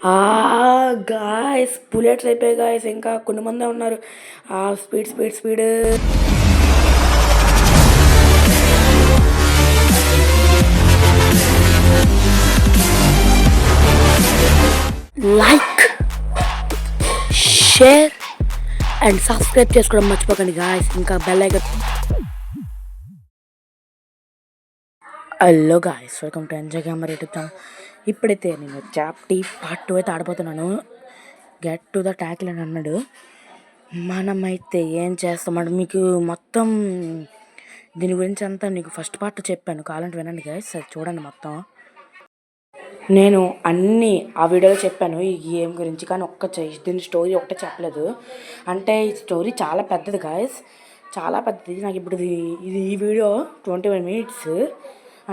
Guys bullets అయిపోయాయి guys. ఇంకా కొన్ని మంది ఉన్నారు. Speed speed speed. Like, share and subscribe చేసుకోవడం మర్చిపోకండి గాయస్. ఇంకా bell icon. Hello guys, welcome to enjoy gamer YouTube channel. ఇప్పుడైతే నేను చాప్టీ పార్ట్ 2 అయితే ఆడిపోతున్నాను. గెట్ టు ద ట్యాకిల్ అని అన్నాడు. మనమైతే ఏం చేస్తామంటే మీకు మొత్తం దీని గురించి అంతా నీకు ఫస్ట్ పార్ట్ చెప్పాను, కావాలంటే వినండి గాయస్. అది చూడండి మొత్తం. నేను అన్నీ ఆ వీడియోలో చెప్పాను ఈ గేమ్ గురించి, కానీ దీని స్టోరీ ఒకటే చెప్పలేదు. అంటే ఈ స్టోరీ చాలా పెద్దది గాయస్, చాలా పెద్దది. నాకు ఇప్పుడు ఈ వీడియో 21 minutes,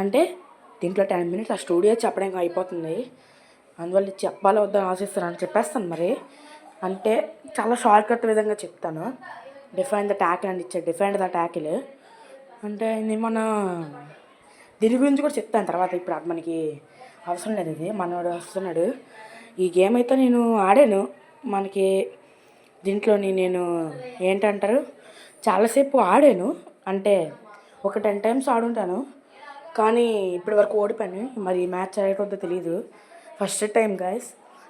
అంటే దీంట్లో 10 minutes ఆ స్టూడియో చెప్పడానికి అయిపోతుంది. అందువల్ల చెప్పాలో వద్దని ఆశిస్తున్నాను. చెప్పేస్తాను మరి. అంటే చాలా షార్ట్ కట్ విధంగా చెప్తాను. డిఫైన్ ద ట్యాకిల్ అని ఇచ్చాడు. డిఫైన్ ద ట్యాకిల్ అంటే ఇది మన దీని గురించి కూడా చెప్తాను తర్వాత. ఇప్పుడు అది మనకి అవసరం లేదు. ఇది మనోడు వస్తున్నాడు. ఈ గేమ్ అయితే నేను ఆడాను. మనకి దీంట్లోని నేను ఏంటంటారు చాలాసేపు ఆడాను. అంటే ఒక 10 times ఆడుంటాను, కానీ ఇప్పటి వరకు ఓడిపోయాను. మరి మ్యాచ్ ఆడేటో తెలియదు. ఫస్ట్ టైం గైస్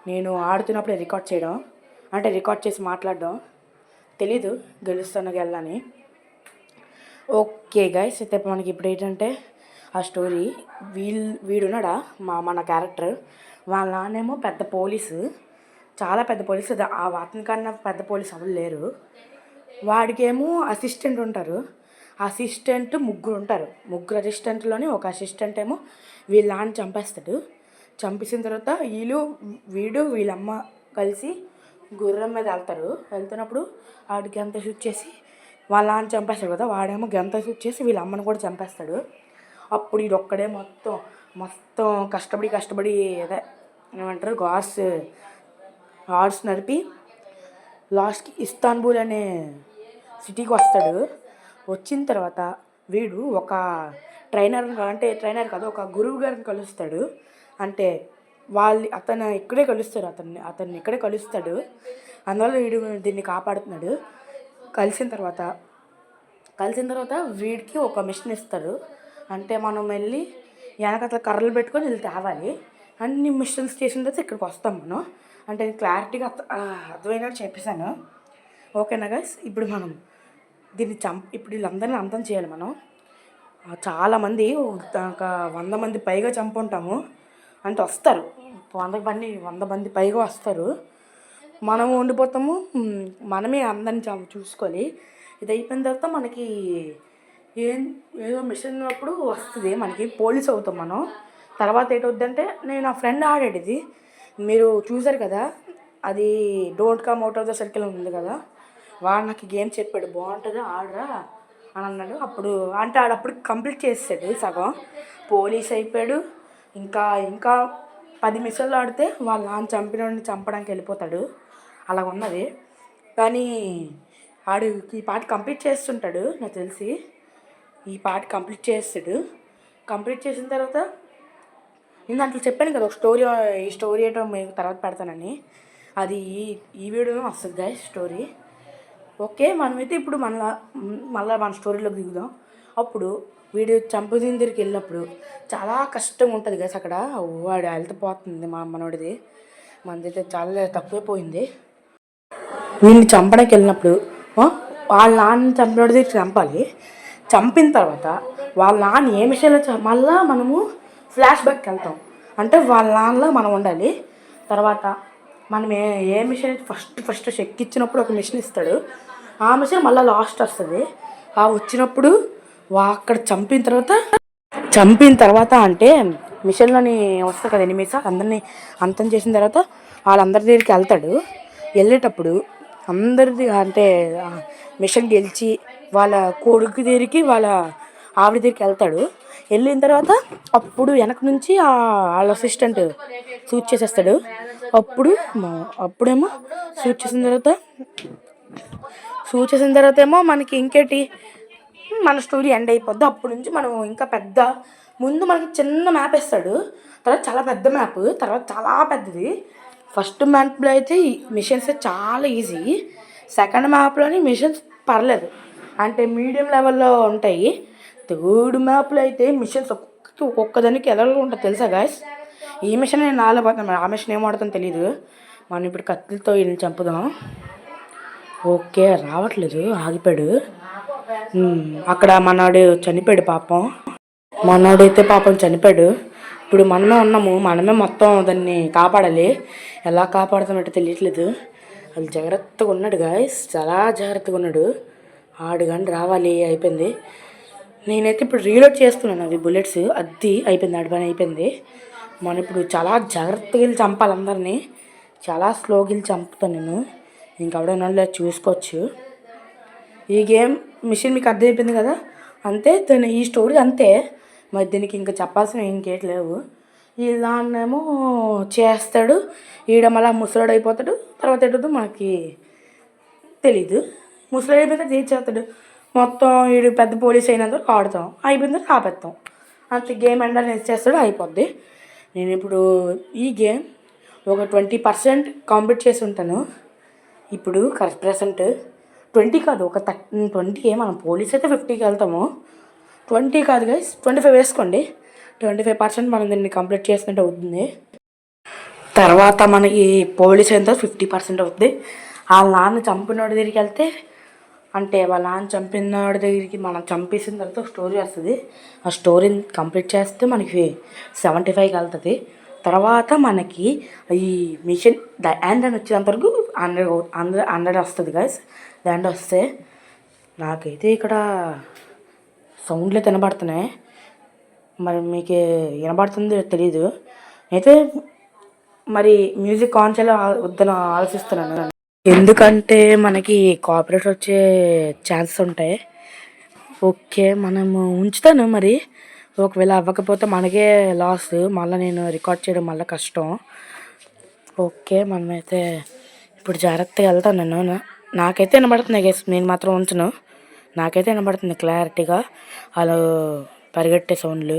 నేను ఆడుతున్నప్పుడే రికార్డ్ చేయడం, అంటే రికార్డ్ చేసి మాట్లాడడం. తెలీదు గెలుస్తాను గెలని. ఓకే గైస్, అయితే మనకి ఇప్పుడు ఏంటంటే ఆ స్టోరీ వీడున్నాడా మన క్యారెక్టర్. వాళ్ళ నాన్నేమో పెద్ద పోలీసు, చాలా పెద్ద పోలీసు. అతని కన్నా పెద్ద పోలీసు ఎవరు లేరు. వాడికేమో అసిస్టెంట్ ఉంటారు. ముగ్గురు ఉంటారు. ముగ్గురు అసిస్టెంట్లోని ఒక అసిస్టెంట్ ఏమో వీళ్ళ నాన్న చంపేస్తాడు. చంపేసిన తర్వాత వీడు వీళ్ళమ్మ కలిసి గుర్రం మీద వెళ్తున్నప్పుడు వాడికి గంత షూట్ చేసి వాళ్ళ నాన్న చంపేస్తాడు కదా. వాడేమో గంత షూట్ చేసి వీళ్ళ అమ్మని కూడా చంపేస్తాడు. అప్పుడు ఇది ఒక్కడే మొత్తం కష్టపడి అదే ఏమంటారు హార్స్ నడిపి లాస్ట్కి ఇస్తాన్బుల్ అనే సిటీకి వస్తాడు. వచ్చిన తర్వాత వీడు ఒక ట్రైనర్ కాదు, ఒక గురువు గారిని కలుస్తాడు. అంటే అతన్ని ఇక్కడే కలుస్తాడు. అందువల్ల వీడు దీన్ని కాపాడుతున్నాడు. కలిసిన తర్వాత వీడికి ఒక మిషన్ ఇస్తాడు. అంటే మనం వెళ్ళి వెనకట్ల కర్రలు పెట్టుకొని వెళ్ళి తేవాలి. అన్ని మిషన్స్ చేసిన తర్వాత ఇక్కడికి వస్తాం మనం. అంటే క్లారిటీగా అర్థమైనట్టు చెప్పేశాను. ఓకేనా గైస్. ఇప్పుడు మనం దీన్ని ఇప్పుడు వీళ్ళందరినీ అంతం చేయాలి మనం. చాలామంది ఒక 100 మంది పైగా చంపుంటాము. అంటే వస్తారు 100 మంది పైగా వస్తారు. మనం ఉండిపోతాము. మనమే అందరిని చూసుకోవాలి. ఇది అయిపోయిన తర్వాత మనకి ఏదో మిషన్ అప్పుడు వస్తుంది, మనకి పోలీస్ అవుతాం మనం. తర్వాత ఏంటవుద్దంటే నేను ఆ ఫ్రెండ్ ఆడాడు ఇది, మీరు చూసారు కదా. అది don't come out of the circle ఉంది కదా. వాడు నాకు గేమ్ చెప్పాడు, బాగుంటుంది ఆడరా అని అన్నాడు. ఆడప్పుడు కంప్లీట్ చేసాడు సగం. పోలీస్ అయిపోయాడు. ఇంకా 10 మిషన్లు ఆడితే వాళ్ళ నాన్న చంపడానికి వెళ్ళిపోతాడు. అలా ఉన్నది. కానీ ఆడు ఈ పాట కంప్లీట్ చేస్తుంటాడు నాకు తెలిసి. ఈ పాట కంప్లీట్ చేస్తాడు. కంప్లీట్ చేసిన తర్వాత నేను దాంట్లో చెప్పాను కదా ఒక ఈ స్టోరీ ఏంటో మీకు తర్వాత పెడతానని. అది ఈ వీడియోలో వస్తుంది గాయస్ స్టోరీ. ఓకే, మనమైతే ఇప్పుడు మళ్ళీ మన స్టోరీలోకి దిగుదాం. అప్పుడు వీడు చంపదిన దగ్గరికి వెళ్ళినప్పుడు చాలా కష్టంగా ఉంటుంది గైస్. అక్కడ వాడు హెల్త్ పోతుంది మనోడిది. మనదైతే చాలా తక్కువైపోయింది. వీడిని చంపడానికి వెళ్ళినప్పుడు వాళ్ళ నాన్న చంపినోడిది చంపాలి. చంపిన తర్వాత వాళ్ళ నాన్న ఏ విషయంలో మళ్ళీ మనము ఫ్లాష్ బ్యాక్కి వెళ్తాం. అంటే వాళ్ళ నాన్నలో మనం ఉండాలి. తర్వాత మనం ఏ మిషన్ అయితే ఫస్ట్ చెక్ ఇచ్చినప్పుడు ఒక మిషన్ ఇస్తాడు. ఆ మిషన్ మళ్ళీ లాస్ట్ వస్తుంది. వచ్చినప్పుడు అక్కడ చంపిన తర్వాత అంటే మిషన్లోని వస్తుంది కదా ఎనిమిస్, అందరినీ అంతం చేసిన తర్వాత వాళ్ళందరి దగ్గరికి వెళ్తాడు. వెళ్ళేటప్పుడు అందరిది అంటే మిషన్ గెలిచి వాళ్ళ కొడుకు దగ్గరికి వాళ్ళ ఆవిడ దగ్గరికి వెళ్తాడు. వెళ్ళిన తర్వాత అప్పుడు వెనక నుంచి వాళ్ళ అసిస్టెంట్ షూట్ చేసేస్తాడు. అప్పుడేమో షూట్ చేసిన తర్వాత ఏమో మనకి ఇంకేటి మన స్టోరీ ఎండ్ అయిపోద్ది. అప్పటి నుంచి మనం ఇంకా ముందు మనకి చిన్న మ్యాప్ ఇస్తాడు. తర్వాత చాలా పెద్ద మ్యాప్, తర్వాత చాలా పెద్దది. ఫస్ట్ మ్యాప్లో అయితే మిషన్స్ చాలా ఈజీ, సెకండ్ మ్యాప్లోని మిషన్స్ పర్లేదు, అంటే మీడియం లెవెల్లో ఉంటాయి. థర్డ్ మ్యాప్లో అయితే మిషన్స్ ఒక్కొక్కదానికి ఎలా ఉంటుంది తెలుసా గాయస్. ఈ మిషన్ నేను నాలుగు ఆ మిషన్ ఏం వాడుతుందో తెలియదు. మనం ఇప్పుడు కత్తితో వీళ్ళని చంపుదాం. ఓకే రావట్లేదు, ఆగిపోయాడు. అక్కడ మనవాడు చనిపోయాడు పాపం. మనవాడైతే పాపం చనిపోయాడు. ఇప్పుడు మనమే ఉన్నాము, మనమే మొత్తం దాన్ని కాపాడాలి. ఎలా కాపాడుతామంటే తెలియట్లేదు. అది జాగ్రత్తగా ఉన్నాడు గాయస్, చాలా జాగ్రత్తగా ఉన్నాడు. ఆడు కానీ రావాలి. అయిపోయింది. నేనైతే ఇప్పుడు రీలోడ్ చేస్తున్నాను అది బుల్లెట్స్. అది అయిపోయింది, ఆడి పని అయిపోయింది. మనం ఇప్పుడు చాలా జాగ్రత్తగా వెళ్ళి చంపాలి అందరినీ. చాలా స్లోగా వెళ్ళి చంపుతాను నేను. ఇంకెవడన్నా లేదు చూసుకోవచ్చు. ఈ గేమ్ మిషన్ మీకు అర్థమైపోయింది కదా. అంతే ఈ స్టోరీ అంతే. మరి దీనికి ఇంకా చెప్పాల్సినవి ఇంకేటి లేవు. ఈ దాన్నేమో చేస్తాడు, ఈడ మళ్ళీ ముసలాడు అయిపోతాడు. తర్వాత ఏంటో మనకి తెలీదు. ముసలాడు అయిపోతే చేస్తాడు మొత్తం. వీడు పెద్ద పోలీస్ అయినంత ఆడుతాం, అయిపోయిన తర్వాత ఆపేస్తాం. అంతే, గేమ్ ఎండ్ చేస్తాడు, అయిపోద్ది. నేను ఇప్పుడు ఈ గేమ్ ఒక 20% కంప్లీట్ చేసి ఉంటాను ఇప్పుడు. ప్రెసెంట్ 20 కాదు, ఒక 20. మనం పోలీస్ అయితే 50కి వెళ్తాము. 20 కాదు గైస్, 25 వేసుకోండి. 25% మనం దీన్ని కంప్లీట్ చేసినట్టు అవుతుంది. తర్వాత మనకి పోలీస్ అయిన తర్వాత 50% అవుతుంది. వాళ్ళ నాన్న చంపినోడి దగ్గరికి వెళ్తే, అంటే వాళ్ళ నాన్న చంపినోడి దగ్గరికి మనం చంపేసిన తర్వాత స్టోరీ వస్తుంది. ఆ స్టోరీని కంప్లీట్ చేస్తే మనకి 75కి వెళ్తుంది. తర్వాత మనకి ఈ మిషన్ ద ఎండ్ అని వచ్చేంత వరకు 100 వస్తుంది గైస్. ద ఎండ్ వస్తే నాకైతే ఇక్కడ సౌండ్లే వినబడుతున్నాయి. మరి మీకు వినబడుతుందో తెలీదు. అయితే మరి మ్యూజిక్ ఆన్ చేయాలో వద్దని ఆలోచిస్తున్నాను. ఎందుకంటే మనకి కాపీరైట్ వచ్చే ఛాన్సెస్ ఉంటాయి. ఓకే మనము ఉంచుతాను. మరి ఒకవేళ అవ్వకపోతే మనకే లాస్. మళ్ళీ నేను రికార్డ్ చేయడం మళ్ళీ కష్టం. ఓకే మనమైతే ఇప్పుడు జాగ్రత్తగా వెళ్తాను నేను. నాకైతే వినబడుతున్నాయి గైస్, నేను మాత్రం ఉంచను. నాకైతే వినబడుతుంది క్లారిటీగా వాళ్ళు పరిగెట్టే సౌండ్లు.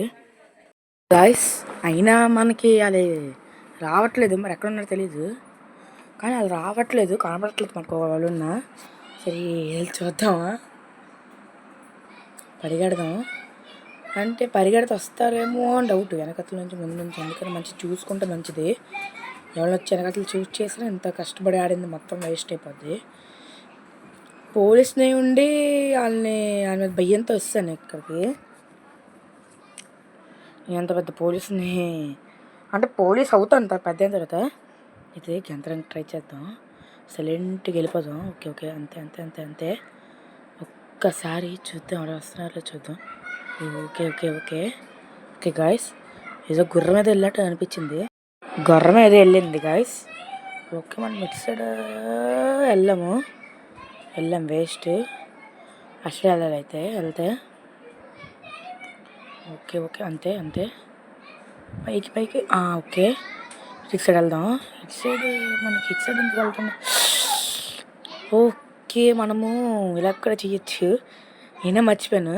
గాయస్ అయినా మనకి అది రావట్లేదు, మరి ఎక్కడ ఉన్నారో తెలీదు. కానీ అది రావట్లేదు, కనబడట్లేదు మనకు వాళ్ళు ఉన్నా. సరే వెళ్ళి చూద్దామా, పరిగెడదాం. అంటే పరిగెడితే వస్తారేమో అని డౌట్, వెనకట్ల నుంచి ముందు నుంచి. అందుకని మంచి చూసుకుంటే మంచిది. ఎవరు వచ్చి వెనకట్ల చూస్ చేసినా ఎంత కష్టపడి ఆడింది మొత్తం వేస్ట్ అయిపోద్ది. పోలీస్ని ఉండి వాళ్ళ మీద భయంతో వస్తాను ఇక్కడికి. ఎంత పెద్ద పోలీస్ని, అంటే పోలీస్ అవుతాను పెద్ద అయిన తర్వాత. ఇది గెంతడానికి ట్రై చేద్దాం, సైలెంట్గా వెళ్ళిపోదాం. ఓకే ఓకే అంతే అంతే అంతే అంతే. ఒక్కసారి చూద్దాం ఎవరు వస్తున్నారో చూద్దాం. Okay okay okay okay guys, ఏదో గుర్రం మీద వెళ్ళినట్టు అనిపించింది. గుర్రం ఏదో వెళ్ళింది గాయస్. ఓకే మనం ఇటు సైడ్ వెళ్ళాం వేస్ట్. అసలు వెళ్ళాలి అయితే వెళ్తే. ఓకే ఓకే అంతే అంతే. పైకి పైకి ఓకే ఇటు సైడ్ వెళ్దాం. ఇటు సైడ్ మనకి ఇటు సైడ్ ఎందుకు వెళ్తాం. ఓకే మనము ఇలా కూడా చేయొచ్చు. నేనే మర్చిపోయాను.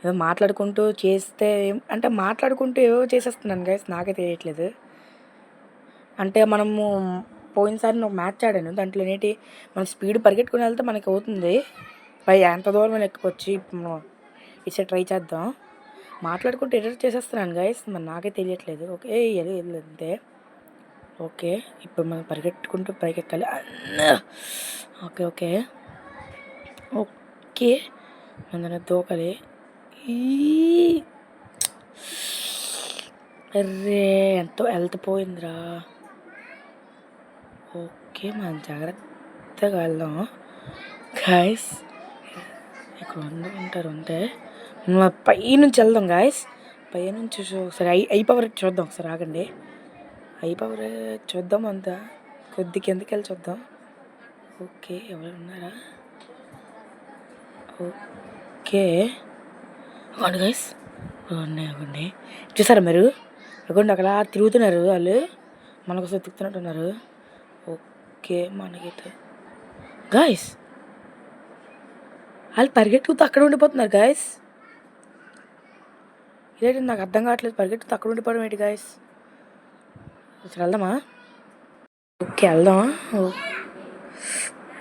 ఏదో మాట్లాడుకుంటూ చేస్తే, అంటే మాట్లాడుకుంటూ ఏవో చేసేస్తున్నాను గైస్, నాకే తెలియట్లేదు. అంటే మనము పోయినసారి నేను మ్యాచ్ ఆడాను, దాంట్లో ఏంటి మనం స్పీడ్ పరిగెట్టుకుని వెళ్తే మనకి అవుతుంది. ఎంత దూరం ఎక్కిపోవచ్చు. ఇప్పుడు మనం ఇటు ట్రై చేద్దాం. మాట్లాడుకుంటూ ఎడిట్ చేసేస్తున్నాను గైస్, మరి నాకే తెలియట్లేదు. ఓకే వెళ్ళి అంతే. ఓకే ఇప్పుడు మనం పరిగెట్టుకుంటూ పైకి ఎక్కాలి. ఓకే ఓకే ఓకే మన దూకాలి. అర్రే ఎంతో హెల్త్ పోయిందిరా. ఓకే మనం జాగ్రత్తగా వెళ్దాం గాయస్. ఇక్కడ ఉంటారు ఉంటే మనం పై నుంచి వెళ్దాం గాయస్. పై నుంచి ఒకసారి ఐ పవర్ చూద్దాం. ఒకసారి ఆగండి, ఐ పవర్ చూద్దాం. అంతా కొద్ది కిందకి వెళ్ళి చూద్దాం. ఓకే ఎవరు ఉన్నారా. ఓకే అవ్వండి గైస్, అవ్వండి. చూసారా మీరు, అవ్వండి అక్కడ తిరుగుతున్నారు వాళ్ళు, మనకోసం తిరుగుతున్నట్టున్నారు. ఓకే మనకైతే గాయస్ వాళ్ళు పరిగెట్టుకుతూ అక్కడ ఉండిపోతున్నారు గాయస్. ఇదేంటి నాకు అర్థం కావట్లేదు, పరిగెట్టుకుతూ అక్కడ ఉండిపోవడం ఏంటి గాయస్. అసలు వెళ్దామా. ఓకే వెళ్దాం.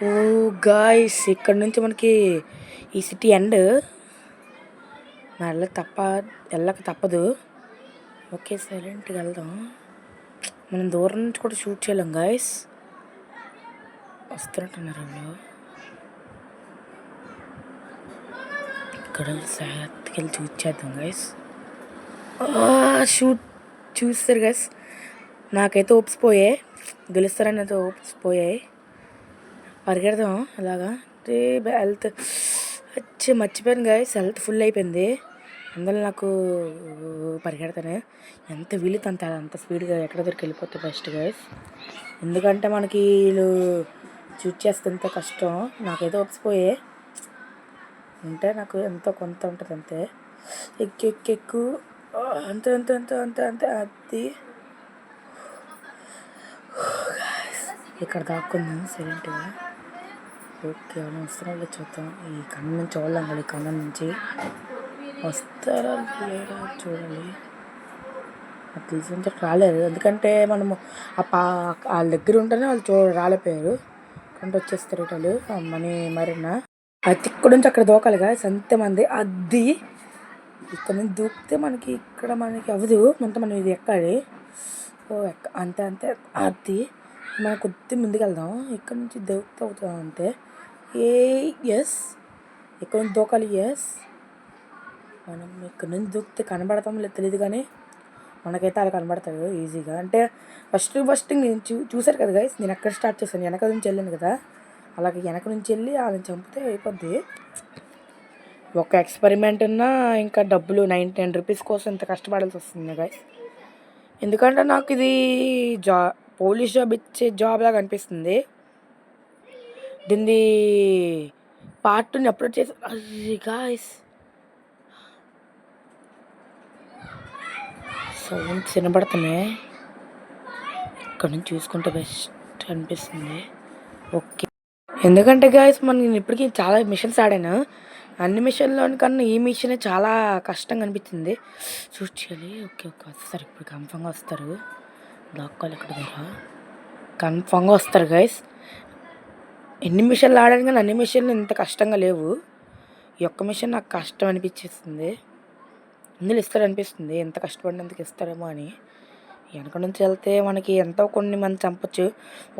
ఓ గాయ్స్, ఇక్కడ నుంచి మనకి ఈ సిటీ ఎండ్. వెళ్ళక తప్పదు. ఓకే సైలెంట్గా వెళ్దాం. మనం దూరం నుంచి కూడా షూట్ చేయలేం గాయస్. వస్తున్నట్టున్నారు వాళ్ళు. ఇక్కడ జాగ్రత్తకి వెళ్ళి చూసేద్దాం గాయస్. షూట్ చూస్తారు గాయస్. నాకైతే ఓప్స్ పోయాయి, గెలుస్తారని అయితే ఓప్స్ పోయాయి. పరిగెడదాం అలాగా. హెల్త్ మర్చిపోయాను గాయస్, హెల్త్ ఫుల్ అయిపోయింది. అందులో నాకు పరిగెడతానే ఎంత వీలుతో అంత స్పీడ్గా ఎక్కడ దగ్గరికి వెళ్ళిపోతే బెస్ట్ గాయస్. ఎందుకంటే మనకి వీళ్ళు చూట్ చేస్తే కష్టం. నాకైతే ఒప్పిపోయే ఉంటే నాకు ఎంతో కొంత ఉంటుంది అంతే. ఎక్కు అంతే అంతే అంతే అంతే అంతే. అది ఇక్కడ దాక్కుందాం సైలెంట్గా. ఓకే అవును వస్తున్నాడు చూద్దాం. ఈ కన్నం నుంచి చూడలేం కదా, ఈ కన్నం నుంచి వస్తారా లేదా చూడాలి. అది తెలిసి రాలేదు, ఎందుకంటే మనము వాళ్ళ దగ్గర ఉంటేనే వాళ్ళు రాలేపోయారు. కంటే వచ్చేస్తారు వాళ్ళు మరినా. అది ఇక్కడ నుంచి అక్కడ దూకాలి గాయస్, అంతేమంది. అది ఇక్కడ నుంచి దూకితే ఇక్కడ మనకి అవ్వదు, మనం ఇది ఎక్కాలి. అంతే అంతే. అది మనం కొద్ది ముందుకు వెళ్దాం. ఇక్కడ నుంచి దూకితే అవుతాం అంతే. ఎస్ ఇక్కడ నుంచి దూకాలి. ఎస్ మనం ఇక్కడ నుంచి దూకితే కనబడతాం లేదు తెలియదు, కానీ మనకైతే అలా కనబడతాడు ఈజీగా. అంటే ఫస్ట్ నేను చూసారు కదా గైస్, నేను ఎక్కడ స్టార్ట్ చేశాను, వెనక నుంచి వెళ్ళాను కదా. అలాగే వెనక నుంచి వెళ్ళి వాళ్ళని చంపితే అయిపోద్ది. ఒక ఎక్స్పెరిమెంట్ ఉన్నా ఇంకా డబ్బులు 9-10 రూపీస్ కోసం ఇంత కష్టపడాల్సి వస్తుంది గైస్. ఎందుకంటే నాకు ఇది పోలీస్ జాబ్ ఇచ్చే జాబ్ లాగా అనిపిస్తుంది. దీన్ని పార్ట్ 2 అప్లోడ్ చేసి గాయస్ సౌండ్స్ వినబడుతున్నాయి. ఇక్కడ నుంచి చూసుకుంటే బెస్ట్ అనిపిస్తుంది. ఓకే, ఎందుకంటే గాయస్ నేను ఇప్పటికీ చాలా మిషన్స్ ఆడాను. అన్ని మిషన్లో కన్నా ఈ మిషన్ చాలా కష్టంగా అనిపించింది. చూస్ చేయాలి. ఓకే వస్తారు ఇప్పుడు, కన్ఫామ్గా వస్తారు. దాక్కోవాలి ఇక్కడ దగ్గర, కన్ఫామ్గా వస్తారు గైస్. ఎన్ని మిషన్లు ఆడాను కానీ అన్ని మిషన్లు ఇంత కష్టంగా లేవు. ఈ ఒక్క మిషన్ నాకు కష్టం అనిపించేస్తుంది. ఇందులో ఇస్తారనిపిస్తుంది, ఎంత కష్టపడినందుకు ఇస్తారేమో అని. వెనక నుంచి వెళ్తే మనకి ఎంతో కొన్ని మంది చంపొచ్చు.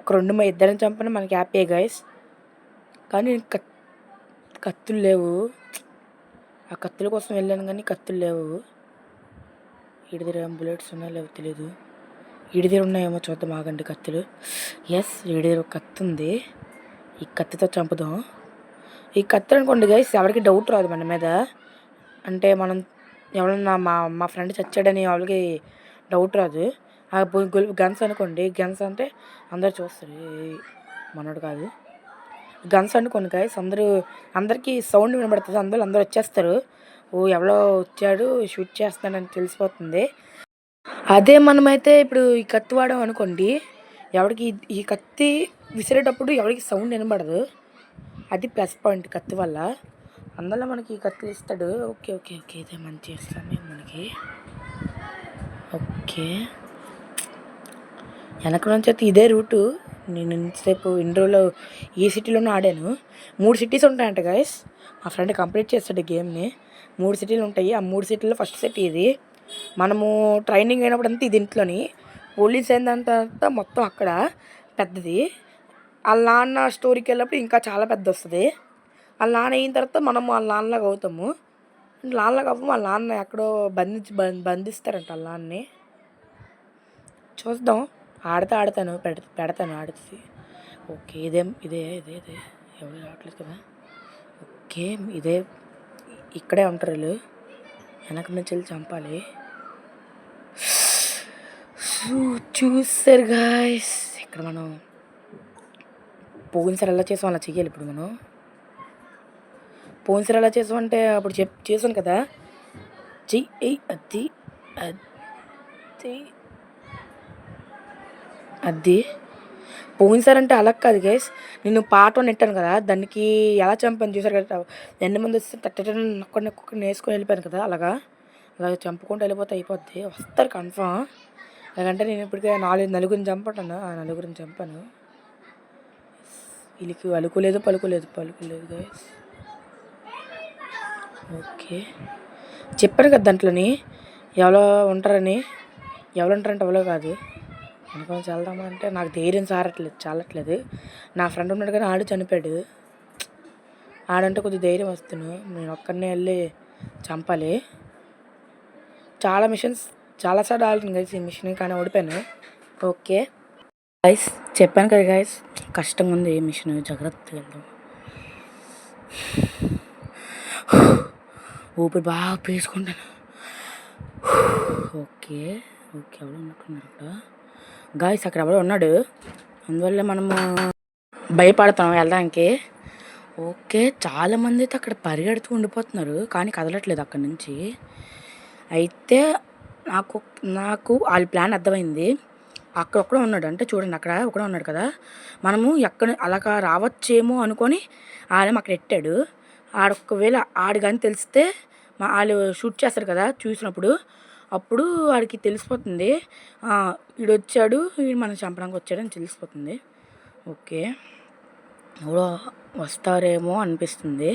ఒక 2-2 చంపినా మనకి హ్యాపీ గైస్. కానీ కత్తులు లేవు. ఆ కత్తుల కోసం వెళ్ళాను కానీ కత్తులు లేవు. ఈడి దగ్గర బుల్లెట్స్ ఉన్నాయో లేవు తెలీదు. ఈడి దగ్గర ఉన్నాయేమో చూద్దాం ఆగండి కత్తులు. ఎస్ ఈడి దగ్గర ఒక కత్తి ఉంది. ఈ కత్తితో చంపుదాం. ఈ కత్తి అనుకోండి గైస్, ఎవరికి డౌట్ రాదు మన మీద. అంటే మనం ఎవరన్నా మా ఫ్రెండ్ చచ్చాడని వాళ్ళకి డౌట్ రాదు. గన్స్ అనుకోండి, గన్స్ అంటే అందరు చూస్తారు మనోడు కాదు. గన్స్ అనుకోండి గైస్, అందరికీ సౌండ్ వినబడుతుంది. అందరూ వచ్చేస్తారు. ఎవరో వచ్చాడు షూట్ చేస్తాడని తెలిసిపోతుంది. అదే మనమైతే ఇప్పుడు ఈ కత్తి వాడాం అనుకోండి, ఎవరికి ఈ కత్తి విసిరేటప్పుడు ఎవరికి సౌండ్ వినబడదు. అది ప్లస్ పాయింట్ కత్తి వల్ల. అందులో మనకి ఈ కత్తులు ఇస్తాడు. ఓకే ఓకే ఓకే ఇదే మంచి ఇస్తాను మనకి. ఓకే వెనక నుంచి అయితే ఇదే రూటు. నేను ఇంతసేపు ఇండోర్లో ఈ సిటీలోనే ఆడాను. 3 సిటీస్ ఉంటాయంట గైస్. మా ఫ్రెండ్ కంప్లీట్ చేస్తాడు గేమ్ని. 3 సిటీలు ఉంటాయి. ఆ 3 సిటీల్లో ఫస్ట్ సిటీ ఇది. మనము ట్రైనింగ్ అయినప్పుడు అంతా ఇది ఇంట్లోని, పోలీస్ అయిందంతా మొత్తం అక్కడ పెద్దది. వాళ్ళ నాన్న స్టోరీకి వెళ్ళినప్పుడు ఇంకా చాలా పెద్ద వస్తుంది. వాళ్ళ నాన్న అయిన తర్వాత మనం వాళ్ళ నాన్నలాగా అవుతాము. నాన్నలాగా అవ్వము, వాళ్ళ నాన్న ఎక్కడో బంధిస్తారంట వాళ్ళ నాన్నని. చూద్దాం, ఆడతాను పెడతాను ఆడితే. ఓకే ఇదే ఎవరు రావట్లేదు కదా. ఓకే ఇదే, ఇక్కడే ఉంటారు వీళ్ళు. వెనక నుంచి వెళ్ళి చంపాలి. చూస్తారు గాయస్, ఇక్కడ మనం పోయినసారి ఎలా చేసాం అలా చెయ్యాలి. ఇప్పుడు మనం పోయినసారి ఎలా చేసామంటే అప్పుడు చేసాను కదా, చెయ్యి. అది పోయినసారి అంటే అలా కాదు గైస్. నేను పాట నెట్టాను కదా, దానికి ఎలా చంపాను చూసారు కదా. ఎన్ని మంది వస్తే ఒక్కడిని వేసుకొని వెళ్ళిపోయాను కదా. అలాగా చంపుకుంటూ వెళ్ళిపోతే అయిపోద్ది. వస్తారు కన్ఫామ్. ఎందుకంటే నేను ఇప్పటికే నలుగురిని చంపటాను, ఆ నలుగురిని చంపాను. వీళ్ళకి పలుకులేదు గైస్. ఓకే, చెప్పాను కదా దాంట్లోని ఎవరో ఉంటారని. ఎవరు ఉంటారంటే ఎవరో కాదు. అనుకోని వెళ్దామా అంటే నాకు ధైర్యం చాలట్లేదు. నా ఫ్రెండ్ ఉన్నాడు కానీ ఆడు చనిపోయాడు. ఆడంటే కొద్దిగా ధైర్యం వస్తున్నాను. నేను ఒక్కడనే వెళ్ళి చంపాలి. చాలా మిషన్స్ చాలాసార్లు ఆడుతుంది గైస్ ఈ మిషన్, కానీ ఓడిపోయాను. ఓకే గైస్, చెప్పాను కదా గైస్, కష్టంగా ఉంది ఈ మిషన్. జాగ్రత్తగా వెళ్దాం. ఊపిరి బాగా పీల్చుకుంటాను. ఓకే ఎవరు ఉన్నట్టున్నారు అక్కడ గాయస్, అక్కడ ఎవడో ఉన్నాడు. అందువల్ల మనము భయపడతాం వెళ్ళడానికి. ఓకే, చాలామంది అయితే అక్కడ పరిగెడుతూ ఉండిపోతున్నారు కానీ కదలట్లేదు అక్కడి నుంచి. అయితే నాకు వాళ్ళ ప్లాన్ అర్థమైంది. అక్కడ ఒక్కడే ఉన్నాడు అంటే చూడండి, అక్కడ ఒకడే ఉన్నాడు కదా. మనము అలాగా రావచ్చేమో అనుకొని ఆడేమో అక్కడ ఎట్టాడు. ఒకవేళ ఆడు కానీ తెలిస్తే వాళ్ళు షూట్ చేస్తారు కదా చూసినప్పుడు, అప్పుడు వాడికి తెలిసిపోతుంది వీడు వచ్చాడు, వీడు మనం చంపడానికి వచ్చాడని తెలిసిపోతుంది. ఓకే, ఎవరో వస్తారేమో అనిపిస్తుంది.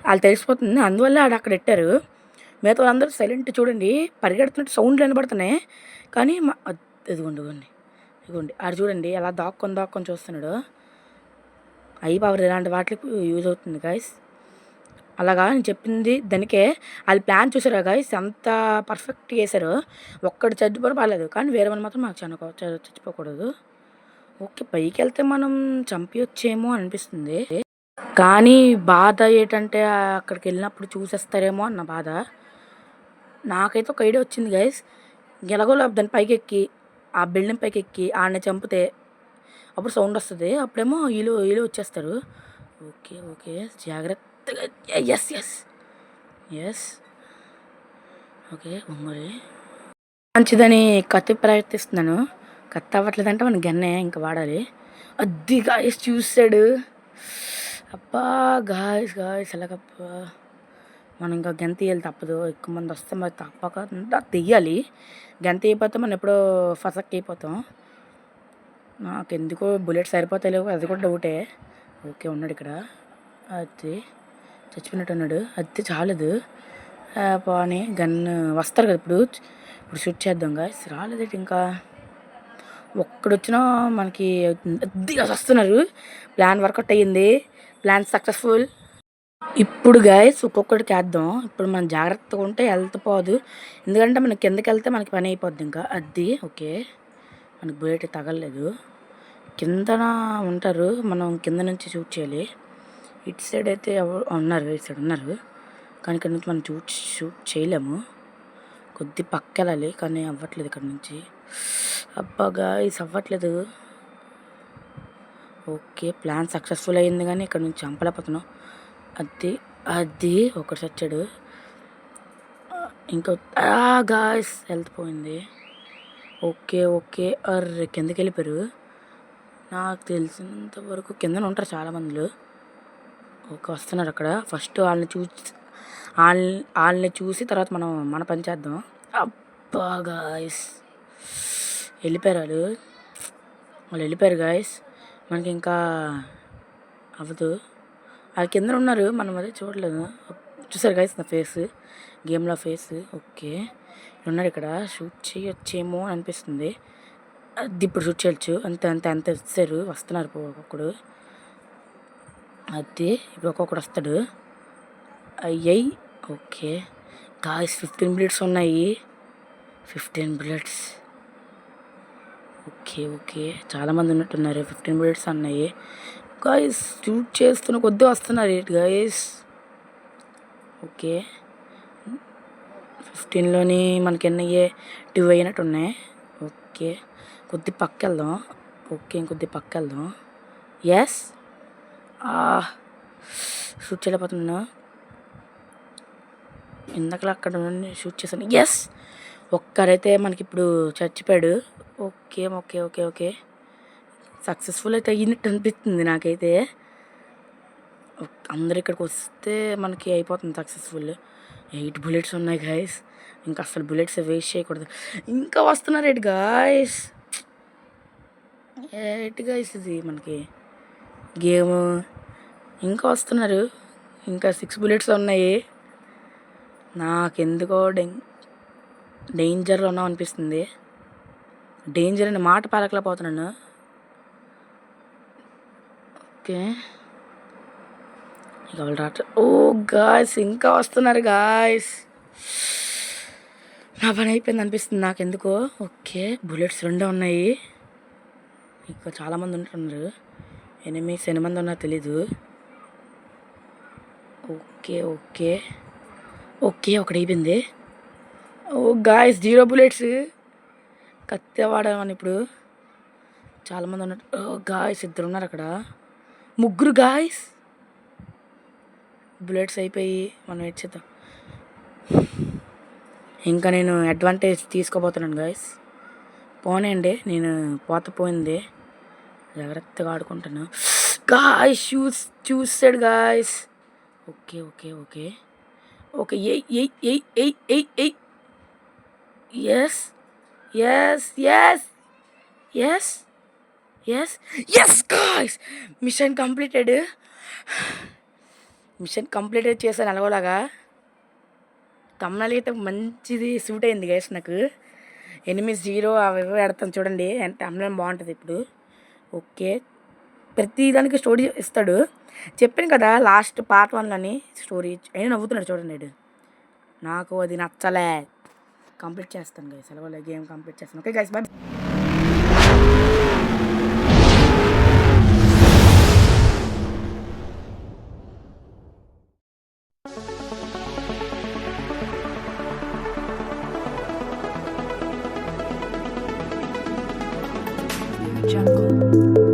వాళ్ళు తెలిసిపోతుంది, అందువల్ల ఆడు అక్కడ పెట్టారు. మిగతా వాళ్ళందరూ సైలెంట్. చూడండి, పరిగెడుతున్నట్టు సౌండ్లు వినబడుతున్నాయి కానీ ఇదిగోండి ఆడు చూడండి ఎలా దాక్కొని చూస్తున్నాడు. పవర్ ఇలాంటి వాటికి యూజ్ అవుతుంది గైస్. అలాగా నేను చెప్పింది దానికే. వాళ్ళు ప్లాన్ చూసారా గైస్, ఎంత పర్ఫెక్ట్గా వేశారు. ఒక్కడు చచ్చిపోయిన పర్లేదు కానీ వేరే వాళ్ళు మాత్రం మాకు చచ్చిపోకూడదు. ఓకే, పైకి వెళ్తే మనం చంపేయొచ్చేమో అనిపిస్తుంది. కానీ బాధ ఏంటంటే అక్కడికి వెళ్ళినప్పుడు చూసేస్తారేమో అన్న బాధ. నాకైతే ఒక ఐడియా వచ్చింది గైస్. ఎలాగోలా దాని పైకి ఎక్కి ఆ బిల్డింగ్ పైకి ఎక్కి ఆడని చంపితే అప్పుడు సౌండ్ వస్తుంది. అప్పుడేమో వీళ్ళు వచ్చేస్తారు. ఓకే జాగ్రత్తగా. ఎస్ ఓకే, ఒంగోలి మంచిదని కత్తి ప్రయత్నిస్తున్నాను. కత్తి అవ్వట్లేదంటే మన గన్నే ఇంకా వాడాలి. అది గాయస్ చూసాడు. అబ్బా గాయస్ ఎలాగప్పా, మనం ఇంకా గెంత తీయాలి తప్పదు. ఎక్కువ మంది వస్తే మరి తప్పక తీయాలి. గెంత అయిపోతే మనం ఎప్పుడో ఫసక్ అయిపోతాం. నాకెందుకో బుల్లెట్ సరిపోతాయి, అది కూడా డౌటే. ఓకే, ఉన్నాడు ఇక్కడ. అది చచ్చిపోయినట్టు ఉన్నాడు. అది చాలదు పోనీ గన్ను వస్తారు కదా ఇప్పుడు షూట్ చేద్దాం గాయస్. రాలేదేంటి ఇంకా, ఒక్కడొచ్చినా మనకి అద్దిగా వస్తున్నారు. ప్లాన్ వర్కౌట్ అయ్యింది, ప్లాన్ సక్సెస్ఫుల్. ఇప్పుడు గాయస్ ఒక్కొక్కడికి వేద్దాం. ఇప్పుడు మనం జాగ్రత్తగా ఉంటే పోదు, ఎందుకంటే మనకి కిందకి వెళ్తే మనకి పని అయిపోద్ది ఇంకా. అది ఓకే, మనకి బుల్లెట్ తగలలేదు. కిందన ఉంటారు, మనం కింద నుంచి షూట్ చేయాలి. ఇటు సైడ్ అయితే ఉన్నారు, ఇటు సైడ్ ఉన్నారు కానీ ఇక్కడ నుంచి మనం షూట్ చేయలేము. కొద్ది పక్క వెళ్ళాలి కానీ అవ్వట్లేదు ఇక్కడ నుంచి. అబ్బా గాయస్ అవ్వట్లేదు. ఓకే, ప్లాన్ సక్సెస్ఫుల్ అయ్యింది కానీ ఇక్కడ నుంచి చంపలేకపోతున్నాం. అది ఒకటి చచ్చాడు. ఇంకో గాయస్ హెల్త్ పోయింది. ఓకే అర్రే కిందకి వెళ్ళిపోయారు. నాకు తెలిసినంత వరకు కిందన ఉంటారు చాలామంది. ఓకే, వస్తున్నారు అక్కడ. ఫస్ట్ వాళ్ళని చూసి తర్వాత మన పని చేద్దాం. అబ్బా గాయస్ వెళ్ళిపోయారు వాళ్ళు వెళ్ళిపోయారు గాయస్. మనకి ఇంకా అవ్వదు. వాళ్ళు కింద ఉన్నారు, మనం అదే చూడలేదు. చూసారు గాయస్ నా ఫేస్, గేమ్లో ఫేస్. ఓకే, ఉన్నారు ఇక్కడ. షూట్ చేయొచ్చేమో అనిపిస్తుంది. అది ఇప్పుడు షూట్ చేయొచ్చు. అంత వచ్చారు, వస్తున్నారు ఒక్కొక్కడు. అది ఇప్పుడు ఒక్కొక్కడు వస్తాడు. అయ్యాయి. ఓకే గాయస్ 15 bullets ఉన్నాయి. 15 bullets. ఓకే చాలామంది ఉన్నట్టున్నారు. 15 bullets ఉన్నాయి గాయస్. షూట్ చేస్తున్న కొద్దీ వస్తున్నారు గాయస్. ఓకే, 15లోని మనకి ఎన్ని అయ్యాయి, 2 అయినట్టు ఉన్నాయి. ఓకే, కొద్ది పక్క వెళ్దాం. ఇంకొద్ది పక్క వెళ్దాం. Yes shoot చేయలేకపోతున్నా. ఇందాకలా అక్కడ నుండి షూట్ చేశాను. ఎస్, ఒక్కరైతే మనకి ఇప్పుడు చచ్చిపోయాడు. ఓకే సక్సెస్ఫుల్ అయితే అయ్యినట్టు అనిపిస్తుంది నాకైతే. అందరు ఇక్కడికి వస్తే మనకి అయిపోతుంది సక్సెస్ఫుల్. 8 బుల్లెట్స్ ఉన్నాయి గాయస్. ఇంకా అసలు బుల్లెట్స్ వేస్ట్ చేయకూడదు. ఇంకా వస్తున్నారు ఏంటి గాయస్, ఏంటి గాయస్ ఇది మనకి గేమ్. ఇంకా వస్తున్నారు. ఇంకా 6 బుల్లెట్స్ ఉన్నాయి. నాకెందుకో డేంజర్లో ఉన్నాం అనిపిస్తుంది. డేంజర్ అనే మాట పలకలేకపోతున్నాను. ఓకే, ఇక వాళ్ళు రావట్లేదు. ఓ గాయస్, ఇంకా వస్తున్నారు గాయస్. నా పని అయిపోయింది అనిపిస్తుంది నాకెందుకో. ఓకే, బుల్లెట్స్ 2 ఉన్నాయి. ఇంకా చాలామంది ఉంటున్నారు. ఎనిమిస్ ఎనిమిది ఉన్నారు తెలీదు. ఓకే ఓకే ఓకే, ఒకటి అయిపోయింది. ఓ గాయస్, 0 బుల్లెట్స్. కత్తి వాడామని ఇప్పుడు. చాలామంది ఉన్నారు. ఓ గాయస్, 2 ఉన్నారు అక్కడ. 3 గాయస్. బుల్లెట్స్ అయిపోయి మనం ఇచ్చేద్దాం. ఇంకా నేను అడ్వాంటేజ్ తీసుకోబోతున్నాను గాయస్. పోనేయండి, నేను పోయింది. జాగ్రత్తగా ఆడుకుంటాను గాయస్. చూసాడు guys. Okay okay okay okay, ఎయ్. Yes yes yes yes yes yes guys, mission completed చేశాను ఎలాగోలాగా. తమ్ముళ్ళు అయితే మంచిది సూట్ అయింది గైస్ నాకు. 8-0 అవి పెడతాను చూడండి, అంటే అమ్మ బాగుంటుంది ఇప్పుడు. ఓకే, ప్రతి దానికి స్టోరీ ఇస్తాడు. చెప్పాను కదా లాస్ట్ పార్ట్ 1లోని స్టోరీ. అయినా నవ్వుతున్నాడు చూడండి. నాకు అది నచ్చలే. కంప్లీట్ చేస్తాను గైస్, ఎలాగోలా గేమ్ కంప్లీట్ చేస్తాను. Okay guys, bye. Jungle.